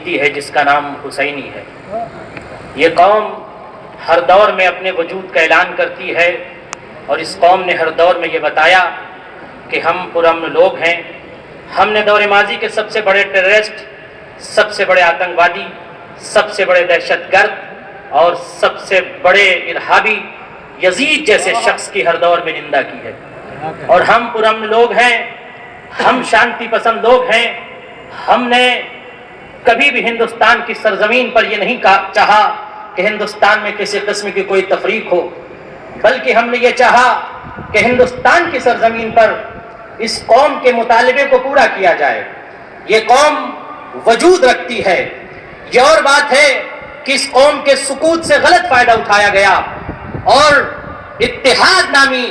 مٹی ہے جس کا نام حسینی ہے۔ یہ قوم ہر دور میں اپنے وجود کا اعلان کرتی ہے، اور اس قوم نے ہر دور میں یہ بتایا کہ ہم پرامن لوگ ہیں۔ ہم نے دور ماضی کے سب سے بڑے ٹیررسٹ، سب سے بڑے آتنکوادی، سب سے بڑے دہشت گرد اور سب سے بڑے ارہابی یزید جیسے شخص کی ہر دور میں نندا کی ہے، اور ہم پرامن لوگ ہیں، ہم شانتی پسند لوگ ہیں۔ ہم نے کبھی بھی ہندوستان کی سرزمین پر یہ نہیں چاہا کہ ہندوستان میں کسی قسم کی کوئی تفریق ہو، بلکہ ہم نے یہ چاہا کہ ہندوستان کی سرزمین پر اس قوم کے مطالبے کو پورا کیا جائے۔ یہ قوم وجود رکھتی ہے، یہ اور بات ہے کہ اس قوم کے سکوت سے غلط فائدہ اٹھایا گیا اور اتحاد نامی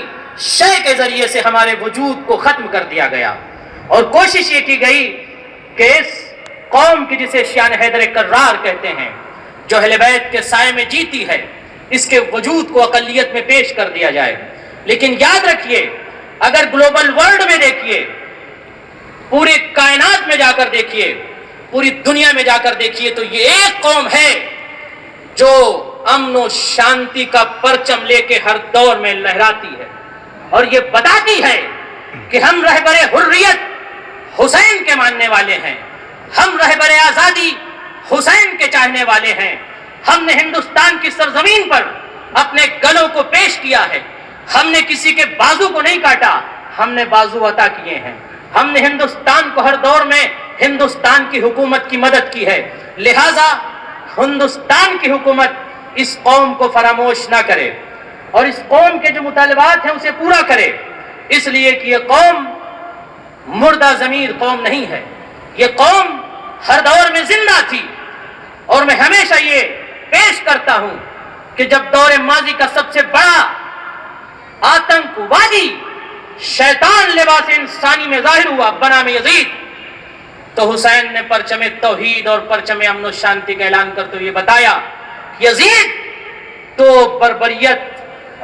شے کے ذریعے سے ہمارے وجود کو ختم کر دیا گیا، اور کوشش یہ کی گئی کہ اس قوم کی جسے شان حیدر کرار کہتے ہیں، جو اہل بیت کے سائے میں جیتی ہے، اس کے وجود کو اقلیت میں پیش کر دیا جائے۔ لیکن یاد رکھیے، اگر گلوبل ورلڈ میں دیکھیے، پوری کائنات میں جا کر دیکھیے، پوری دنیا میں جا کر دیکھیے، تو یہ ایک قوم ہے جو امن و شانتی کا پرچم لے کے ہر دور میں لہراتی ہے، اور یہ بتاتی ہے کہ ہم رہبر حریت حسین کے ماننے والے ہیں، ہم رہبر آزادی حسین کے چاہنے والے ہیں۔ ہم نے ہندوستان کی سرزمین پر اپنے گلوں کو پیش کیا ہے، ہم نے کسی کے بازو کو نہیں کاٹا، ہم نے بازو عطا کیے ہیں۔ ہم نے ہندوستان کو ہر دور میں ہندوستان کی حکومت کی مدد کی ہے، لہذا ہندوستان کی حکومت اس قوم کو فراموش نہ کرے اور اس قوم کے جو مطالبات ہیں اسے پورا کرے، اس لیے کہ یہ قوم مردہ ضمیر قوم نہیں ہے، یہ قوم ہر دور میں زندہ تھی۔ اور میں ہمیشہ یہ پیش کرتا ہوں کہ جب دور ماضی کا سب سے بڑا آتنکوادی شیطان لباس انسانی میں ظاہر ہوا بنام یزید، تو حسین نے پرچم توحید اور پرچم امن و شانتی کا اعلان کرتے ہوئے بتایا، یزید تو بربریت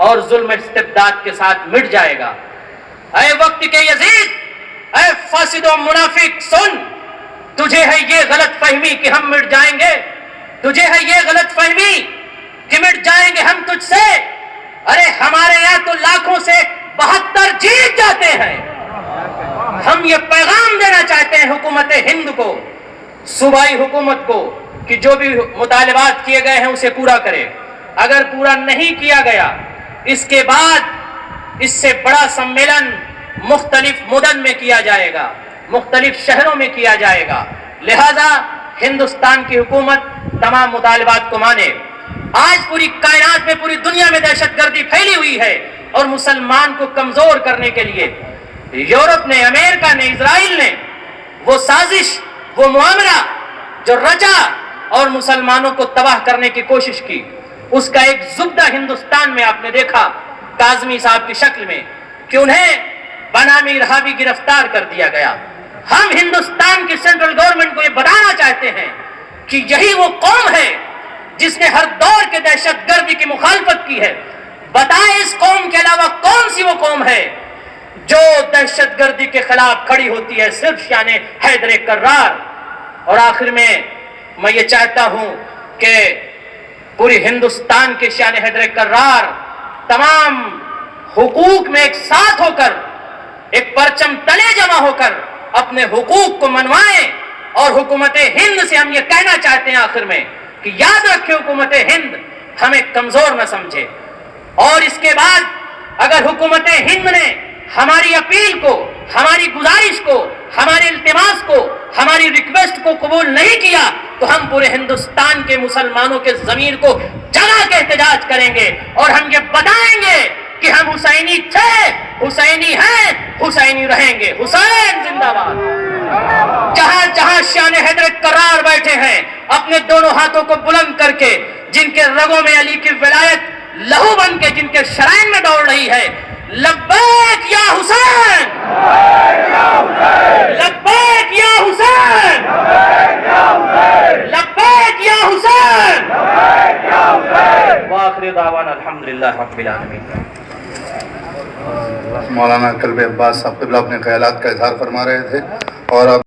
اور ظلم استبداد کے ساتھ مٹ جائے گا۔ اے وقت کے یزید، اے فاسد و منافق، سن، تجھے ہے یہ غلط فہمی کہ ہم مٹ جائیں گے، تجھے ہے یہ غلط فہمی کہ مٹ جائیں گے ہم تجھ سے۔ ارے ہمارے یہاں تو لاکھوں سے 72 جیت جاتے ہیں۔ ہم یہ پیغام دینا چاہتے ہیں حکومت ہند کو، صوبائی حکومت کو، کہ جو بھی مطالبات کیے گئے ہیں اسے پورا کرے۔ اگر پورا نہیں کیا گیا، اس کے بعد اس سے بڑا سمیلن مختلف مدن میں کیا جائے گا، مختلف شہروں میں کیا جائے گا، لہذا ہندوستان کی حکومت تمام مطالبات کو مانے۔ آج پوری کائنات میں، پوری دنیا میں دہشت گردی پھیلی ہوئی ہے، اور مسلمان کو کمزور کرنے کے لیے یورپ نے، امریکہ نے، اسرائیل نے وہ سازش، وہ معاملہ جو رچا اور مسلمانوں کو تباہ کرنے کی کوشش کی، اس کا ایک زبدہ ہندوستان میں آپ نے دیکھا کاظمی صاحب کی شکل میں کہ انہیں بنامی ارہابی گرفتار کر دیا گیا۔ ہم ہندوستان کی سینٹرل گورنمنٹ کو یہ بتانا چاہتے ہیں کہ یہی وہ قوم ہے جس نے ہر دور کے دہشت گردی کی مخالفت کی ہے۔ بتائیں اس قوم کے علاوہ کون سی وہ قوم ہے جو دہشت گردی کے خلاف کھڑی ہوتی ہے؟ صرف شان حیدر کرار۔ اور آخر میں یہ چاہتا ہوں کہ پوری ہندوستان کے شان حیدر کرار تمام حقوق میں ایک ساتھ ہو کر، ایک پرچم تلے جمع ہو کر اپنے حقوق کو منوائیں، اور حکومت ہند سے ہم یہ کہنا چاہتے ہیں آخر میں کہ یاد رکھیں، حکومت ہند ہمیں کمزور نہ سمجھے، اور اس کے بعد اگر حکومت ہند نے ہماری اپیل کو، ہماری گزارش کو، ہمارے التماس کو، ہماری ریکویسٹ کو قبول نہیں کیا، تو ہم پورے ہندوستان کے مسلمانوں کے ضمیر کو جگا کے احتجاج کریں گے، اور ہم یہ بتائیں گے کہ ہم حسینی تھے، حسینی ہیں، حسینی رہیں گے۔ حسین زندہ باد۔ جہاں جہاں شان حیدر کرار بیٹھے ہیں، اپنے دونوں ہاتھوں کو بلند کر کے، جن کے رگوں میں علی کی ولایت لہو بن کے جن کے شرائن میں دوڑ رہی ہے، لبیک یا حسین، لبیک یا حسین، لبیک یا حسین، وآخر دعوانا الحمدللہ رب العالمین۔ مولانا قلب عباس صاحب قبلہ اپنے خیالات کا اظہار فرما رہے تھے، اور اب